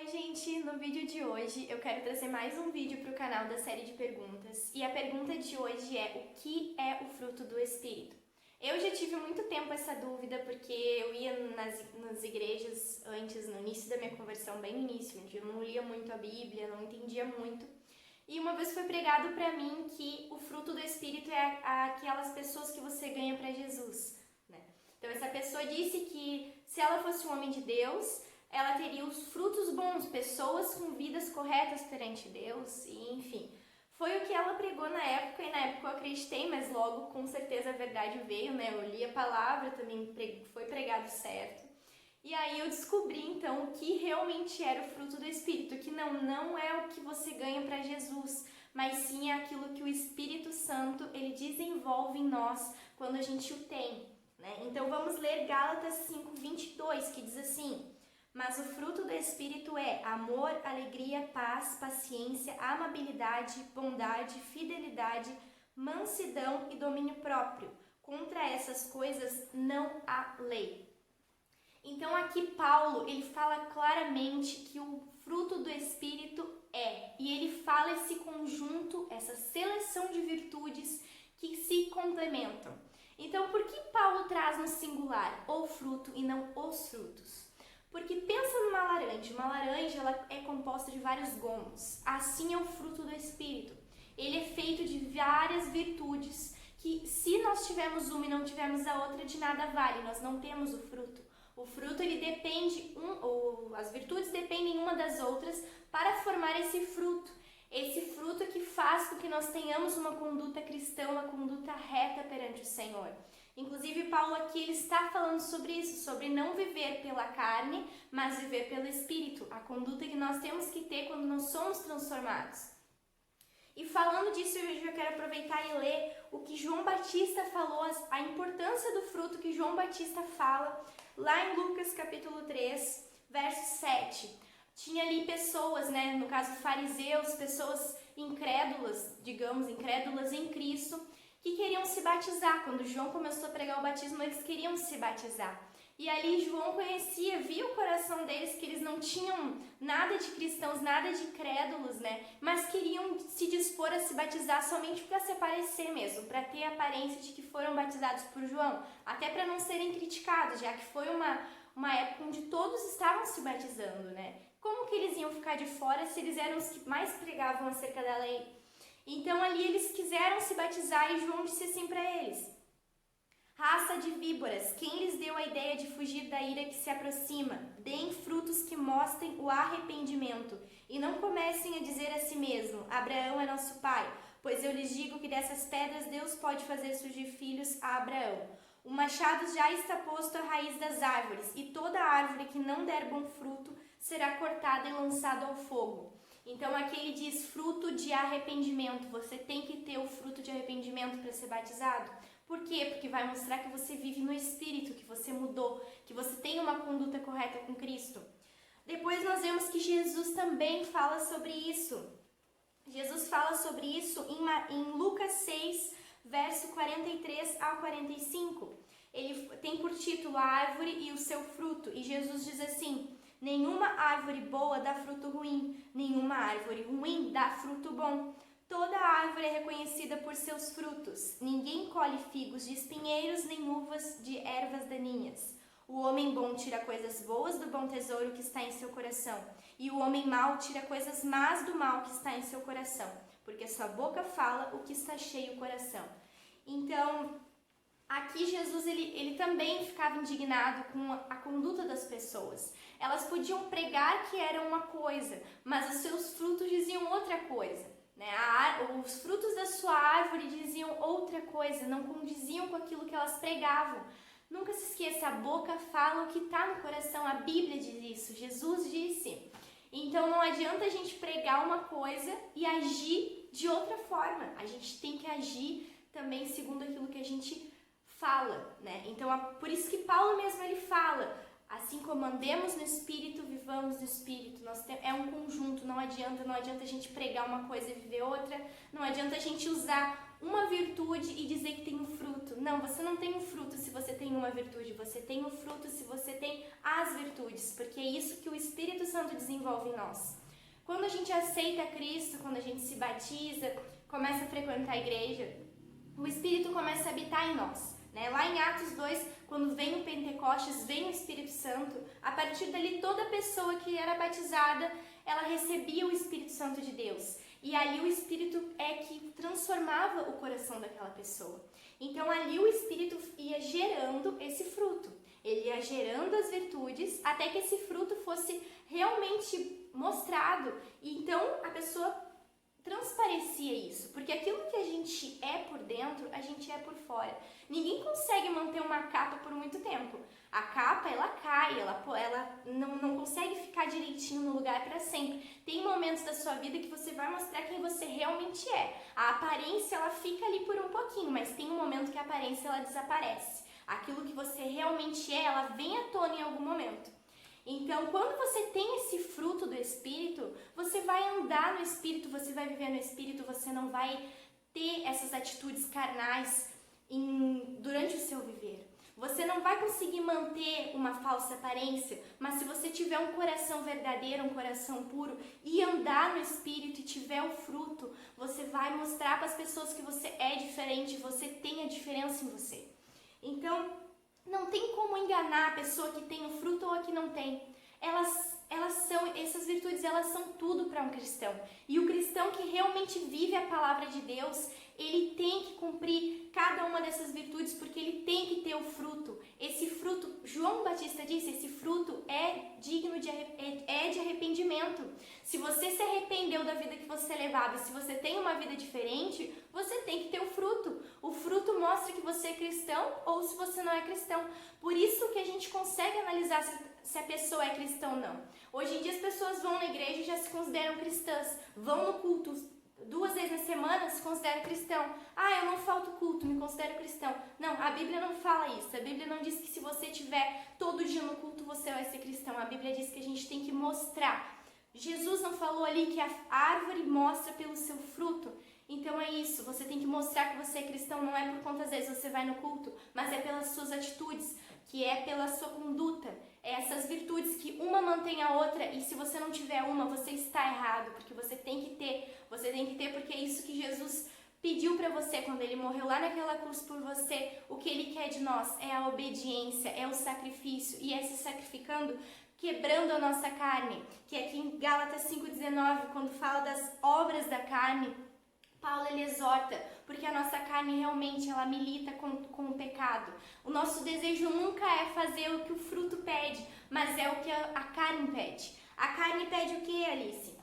Oi gente, no vídeo de hoje eu quero trazer mais um vídeo para o canal da série de perguntas e a pergunta de hoje é: o que é o fruto do Espírito? Eu já tive muito tempo essa dúvida porque eu ia nas igrejas antes, no início da minha conversão, bem no início, onde eu não lia muito a Bíblia, não entendia muito. E uma vez foi pregado para mim que o fruto do Espírito é aquelas pessoas que você ganha para Jesus, né? Então essa pessoa disse que se ela fosse um homem de Deus, ela teria os frutos bons, pessoas com vidas corretas perante Deus, e enfim. Foi o que ela pregou na época, e na época eu acreditei, mas logo com certeza a verdade veio, né? Eu li a palavra, também foi pregado certo. E aí eu descobri então o que realmente era o fruto do Espírito, que não é o que você ganha para Jesus, mas sim é aquilo que o Espírito Santo ele desenvolve em nós quando a gente o tem, né? Então vamos ler Gálatas 5:22, que diz assim: mas o fruto do Espírito é amor, alegria, paz, paciência, amabilidade, bondade, fidelidade, mansidão e domínio próprio. Contra essas coisas não há lei. Então aqui Paulo, ele fala claramente que o fruto do Espírito e ele fala esse conjunto, essa seleção de virtudes que se complementam. Então por que Paulo traz no singular o fruto e não os frutos? Porque pensa numa laranja ela é composta de vários gomos, assim é o fruto do Espírito. Ele é feito de várias virtudes que se nós tivermos uma e não tivermos a outra, de nada vale, nós não temos o fruto. O fruto ele depende, as virtudes dependem uma das outras para formar esse fruto. Esse fruto que faz com que nós tenhamos uma conduta cristã, uma conduta reta perante o Senhor. Inclusive, Paulo aqui ele está falando sobre isso, sobre não viver pela carne, mas viver pelo Espírito, a conduta que nós temos que ter quando nós somos transformados. E falando disso, eu já quero aproveitar e ler o que João Batista falou, a importância do fruto que João Batista fala, lá em Lucas capítulo 3, verso 7. Tinha ali pessoas, né, no caso fariseus, pessoas incrédulas, digamos, incrédulas em Cristo, que queriam se batizar. Quando João começou a pregar o batismo, eles queriam se batizar. E ali João conhecia, via o coração deles que eles não tinham nada de cristãos, nada de crédulos, né? Mas queriam se dispor a se batizar somente para se aparecer mesmo, para ter a aparência de que foram batizados por João, até para não serem criticados, já que foi uma época onde todos estavam se batizando, né? Como que eles iam ficar de fora se eles eram os que mais pregavam acerca da lei? Então ali eles quiseram se batizar e João disse assim para eles: raça de víboras, quem lhes deu a ideia de fugir da ira que se aproxima? Deem frutos que mostrem o arrependimento e não comecem a dizer a si mesmo: Abraão é nosso pai, pois eu lhes digo que dessas pedras Deus pode fazer surgir filhos a Abraão. O machado já está posto à raiz das árvores, e toda árvore que não der bom fruto será cortada e lançada ao fogo. Então aqui ele diz fruto de arrependimento. Você tem que ter o fruto de arrependimento para ser batizado. Por quê? Porque vai mostrar que você vive no Espírito, que você mudou, que você tem uma conduta correta com Cristo. Depois nós vemos que Jesus também fala sobre isso. Jesus fala sobre isso em Lucas 6, verso 43 ao 45. Ele tem por título a árvore e o seu fruto. E Jesus diz assim: nenhuma árvore boa dá fruto ruim, nenhuma árvore ruim dá fruto bom. Toda árvore é reconhecida por seus frutos. Ninguém colhe figos de espinheiros, nem uvas de ervas daninhas. O homem bom tira coisas boas do bom tesouro que está em seu coração, e o homem mau tira coisas más do mal que está em seu coração, porque sua boca fala o que está cheio o coração. Então, aqui Jesus ele também ficava indignado com a conduta das pessoas. Elas podiam pregar que era uma coisa, mas os seus frutos diziam outra coisa, né? Os frutos da sua árvore diziam outra coisa, não condiziam com aquilo que elas pregavam. Nunca se esqueça, a boca fala o que está no coração, a Bíblia diz isso, Jesus disse. Então não adianta a gente pregar uma coisa e agir de outra forma. A gente tem que agir também segundo aquilo que a gente fala, né? Então, por isso que Paulo mesmo ele fala: assim como andemos no Espírito, vivamos no Espírito. É um conjunto, não adianta a gente pregar uma coisa e viver outra, não adianta a gente usar uma virtude e dizer que tem um fruto. Não, você não tem um fruto se você tem uma virtude, você tem um fruto se você tem as virtudes, porque é isso que o Espírito Santo desenvolve em nós. Quando a gente aceita Cristo, quando a gente se batiza, começa a frequentar a igreja, o Espírito começa a habitar em nós. Lá em Atos 2, quando vem o Pentecostes, vem o Espírito Santo, a partir dali toda pessoa que era batizada, ela recebia o Espírito Santo de Deus. E ali o Espírito é que transformava o coração daquela pessoa. Então ali o Espírito ia gerando esse fruto. Ele ia gerando as virtudes até que esse fruto fosse realmente mostrado. E então a pessoa transparecia isso, porque aquilo que a gente é por dentro, a gente é por fora. Ninguém consegue manter uma capa por muito tempo. A capa, ela cai, ela não consegue ficar direitinho no lugar para sempre. Tem momentos da sua vida que você vai mostrar quem você realmente é. A aparência, ela fica ali por um pouquinho, mas tem um momento que a aparência, ela desaparece. Aquilo que você realmente é, ela vem à tona em algum momento. Então, quando você tem esse fruto do Espírito, você vai andar no Espírito, você vai viver no Espírito, você não vai ter essas atitudes carnais durante o seu viver. Você não vai conseguir manter uma falsa aparência, mas se você tiver um coração verdadeiro, um coração puro, e andar no Espírito e tiver o fruto, você vai mostrar para as pessoas que você é diferente, você tem a diferença em você. Então, não tem como enganar a pessoa que tem o fruto ou a que não tem. Essas virtudes, elas são tudo para um cristão. E o cristão que realmente vive a palavra de Deus, ele tem que cumprir cada uma dessas virtudes, porque ele tem que ter o fruto. Esse fruto, João Batista disse, esse fruto é digno de arrependimento. Se você se arrependeu da vida que você levava, se você tem uma vida diferente, você tem que ter o fruto. O fruto mostra que você é cristão ou se você não é cristão. Por isso que a gente consegue analisar se a pessoa é cristã ou não. Hoje em dia as pessoas vão na igreja e já se consideram cristãs, vão no culto 2 vezes na semana, se considera cristão. Eu não falto culto, me considero cristão. Não, a Bíblia não fala isso. A Bíblia não diz que se você estiver todo dia no culto, você vai ser cristão. A Bíblia diz que a gente tem que mostrar. Jesus não falou ali que a árvore mostra pelo seu fruto? Então é isso, você tem que mostrar que você é cristão, não é por quantas vezes você vai no culto, mas é pelas suas atitudes, que é pela sua conduta. É essas virtudes que uma mantém a outra, e se você não tiver uma, você está errado, porque você tem que ter porque é isso que Jesus pediu para você quando ele morreu lá naquela cruz por você. O que ele quer de nós é a obediência, é o sacrifício, e é se sacrificando, quebrando a nossa carne, que aqui em Gálatas 5,19, quando fala das obras da carne, Paulo ele exorta, porque a nossa carne realmente ela milita com o pecado. O nosso desejo nunca é fazer o que o fruto pede, mas é o que a carne pede. A carne pede o que, Alice?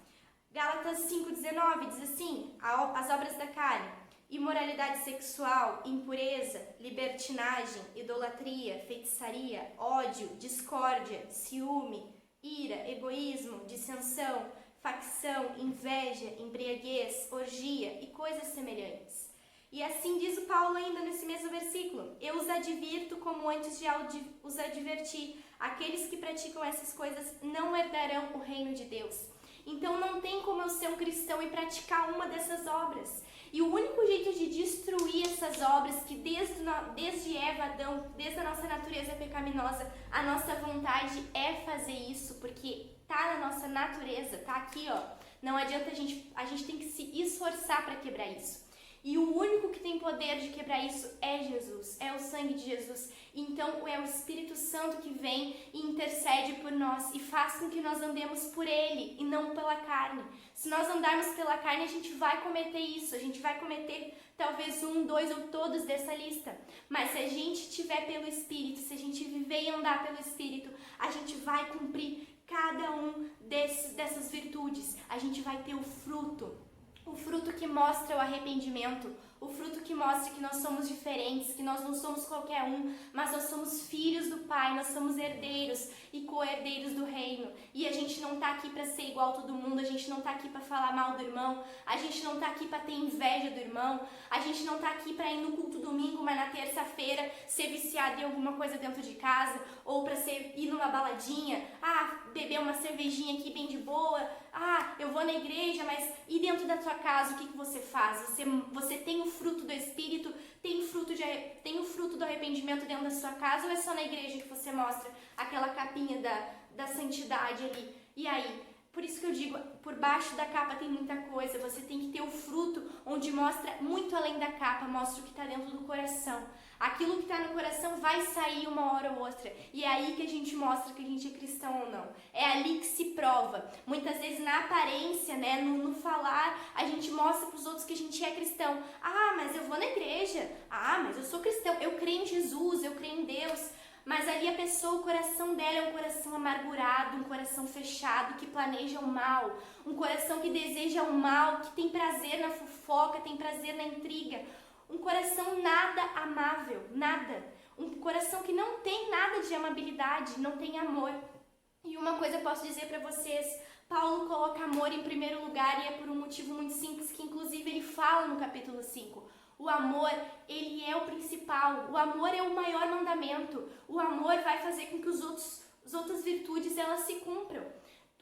Gálatas 5,19 diz assim, as obras da carne: imoralidade sexual, impureza, libertinagem, idolatria, feitiçaria, ódio, discórdia, ciúme, ira, egoísmo, dissensão, facção, inveja, embriaguez, orgia e coisas semelhantes. E assim diz o Paulo ainda nesse mesmo versículo: eu os advirto como antes já os adverti, aqueles que praticam essas coisas não herdarão o reino de Deus. Então não tem como eu ser um cristão e praticar uma dessas obras. E o único jeito de destruir essas obras, que desde Eva, Adão, desde a nossa natureza pecaminosa, a nossa vontade é fazer isso, porque tá na nossa natureza, tá aqui, ó. Não adianta a gente tem que se esforçar para quebrar isso. E o único que tem poder de quebrar isso é Jesus, é o sangue de Jesus. Então é o Espírito Santo que vem e intercede por nós e faz com que nós andemos por Ele e não pela carne. Se nós andarmos pela carne, a gente vai cometer isso, a gente vai cometer talvez 1, 2 ou todos dessa lista. Mas se a gente estiver pelo Espírito, se a gente viver e andar pelo Espírito, a gente vai cumprir cada um dessas virtudes. A gente vai ter o fruto que mostra o arrependimento, o fruto que mostra que nós somos diferentes, que nós não somos qualquer um, mas nós somos filhos do Pai, nós somos herdeiros e co-herdeiros do reino. E a gente não está tá aqui para ser igual a todo mundo, a gente não tá aqui para falar mal do irmão, a gente não tá aqui para ter inveja do irmão, a gente não tá aqui para ir no culto domingo, mas na terça-feira ser viciado em alguma coisa dentro de casa, ou para ir numa baladinha, beber uma cervejinha aqui bem de boa, eu vou na igreja, mas e dentro da tua casa, o que você faz? Você tem o fruto do Espírito, tem o fruto do arrependimento dentro da sua casa, ou é só na igreja que você mostra aquela capinha da santidade ali? E aí? Por isso que eu digo, por baixo da capa tem muita coisa, você tem que ter o fruto onde mostra muito além da capa, mostra o que está dentro do coração. Aquilo que está no coração vai sair uma hora ou outra, e é aí que a gente mostra que a gente é cristão ou não. É ali que se prova. Muitas vezes na aparência, né, no falar, a gente mostra para os outros que a gente é cristão. Mas eu vou na igreja. Mas eu sou cristão, eu creio em Jesus, eu creio em Deus. Mas ali a pessoa, o coração dela é um coração amargurado, um coração fechado, que planeja o mal, um coração que deseja o mal, que tem prazer na fofoca, tem prazer na intriga, um coração nada amável, nada, um coração que não tem nada de amabilidade, não tem amor. E uma coisa eu posso dizer para vocês, Paulo coloca amor em primeiro lugar e é por um motivo muito simples, que inclusive ele fala no capítulo 5. O amor, ele é o principal, o amor é o maior mandamento, o amor vai fazer com que as outras virtudes elas se cumpram.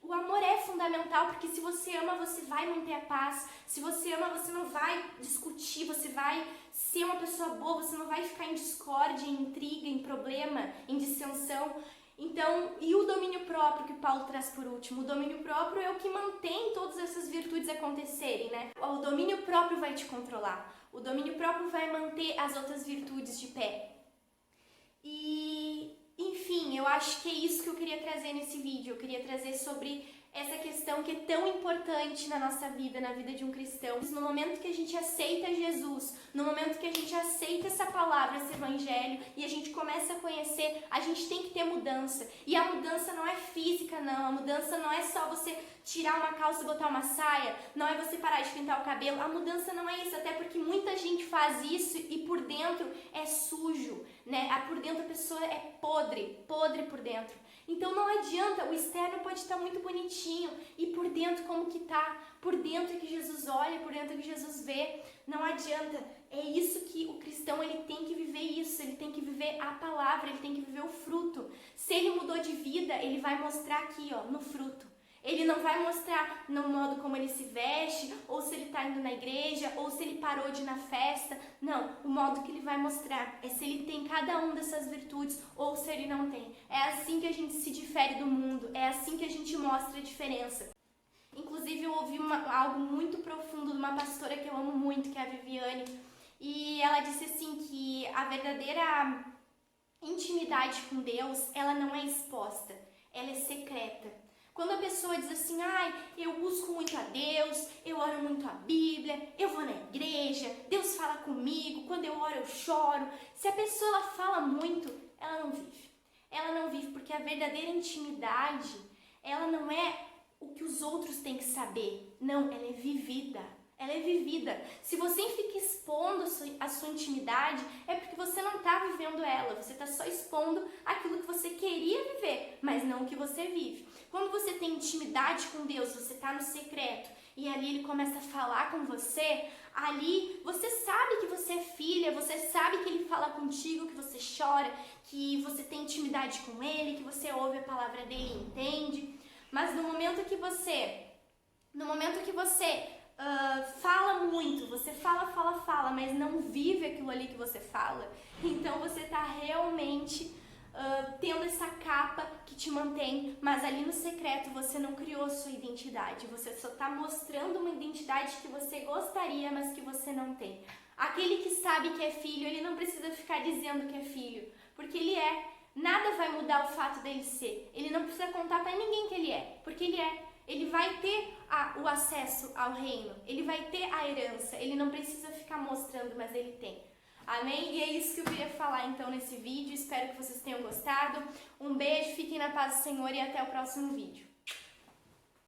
O amor é fundamental, porque se você ama, você vai manter a paz, se você ama, você não vai discutir, você vai ser uma pessoa boa, você não vai ficar em discórdia, em intriga, em problema, em dissensão. Então, e o domínio próprio que Paulo traz por último? O domínio próprio é o que mantém todas essas virtudes acontecerem, né? O domínio próprio vai te controlar. O domínio próprio vai manter as outras virtudes de pé. E, enfim, eu acho que é isso que eu queria trazer nesse vídeo. Eu queria trazer sobre essa questão que é tão importante na nossa vida, na vida de um cristão. No momento que a gente aceita Jesus, no momento que a gente aceita essa palavra, esse evangelho, e a gente começa a conhecer, a gente tem que ter mudança. E a mudança não é física, não. A mudança não é só você tirar uma calça e botar uma saia, não é você parar de pintar o cabelo. A mudança não é isso, até porque muita gente faz isso e por dentro é sujo, né? Por dentro a pessoa é podre por dentro. Então não adianta, o externo pode estar muito bonitinho e por dentro como que tá? Por dentro é que Jesus olha, por dentro é que Jesus vê. Não adianta. É isso que o cristão, ele tem que viver isso, ele tem que viver a palavra, ele tem que viver o fruto. Se ele mudou de vida, ele vai mostrar aqui, no fruto. Ele não vai mostrar no modo como ele se veste, ou se ele está indo na igreja, ou se ele parou de ir na festa. Não, o modo que ele vai mostrar é se ele tem cada uma dessas virtudes, ou se ele não tem. É assim que a gente se difere do mundo, é assim que a gente mostra a diferença. Inclusive eu ouvi algo muito profundo de uma pastora que eu amo muito, que é a Viviane, e ela disse assim que a verdadeira intimidade com Deus, ela não é exposta, ela é secreta. Quando a pessoa diz assim, eu busco muito a Deus, eu oro muito a Bíblia, eu vou na igreja, Deus fala comigo, quando eu oro eu choro. Se a pessoa ela fala muito, ela não vive. Ela não vive porque a verdadeira intimidade, ela não é o que os outros têm que saber. Não, ela é vivida. Ela é vivida. Se você fica expondo a sua intimidade, é porque você não está vivendo ela. Você está só expondo aquilo que você queria viver, mas não o que você vive. Quando você tem intimidade com Deus, você está no secreto e ali Ele começa a falar com você, ali você sabe que você é filha, você sabe que Ele fala contigo, que você chora, que você tem intimidade com Ele, que você ouve a palavra dEle e entende. Mas no momento que você fala muito, você fala, mas não vive aquilo ali que você fala, então você está realmente tendo essa capa que te mantém, mas ali no secreto você não criou sua identidade, você só está mostrando uma identidade que você gostaria, mas que você não tem. Aquele que sabe que é filho, ele não precisa ficar dizendo que é filho, porque ele é. Nada vai mudar o fato dele ser. Ele não precisa contar para ninguém que ele é, porque ele é. Ele vai ter o acesso ao reino, ele vai ter a herança, ele não precisa ficar mostrando, mas ele tem. Amém? E é isso que eu queria falar então nesse vídeo, espero que vocês tenham gostado. Um beijo, fiquem na paz do Senhor e até o próximo vídeo.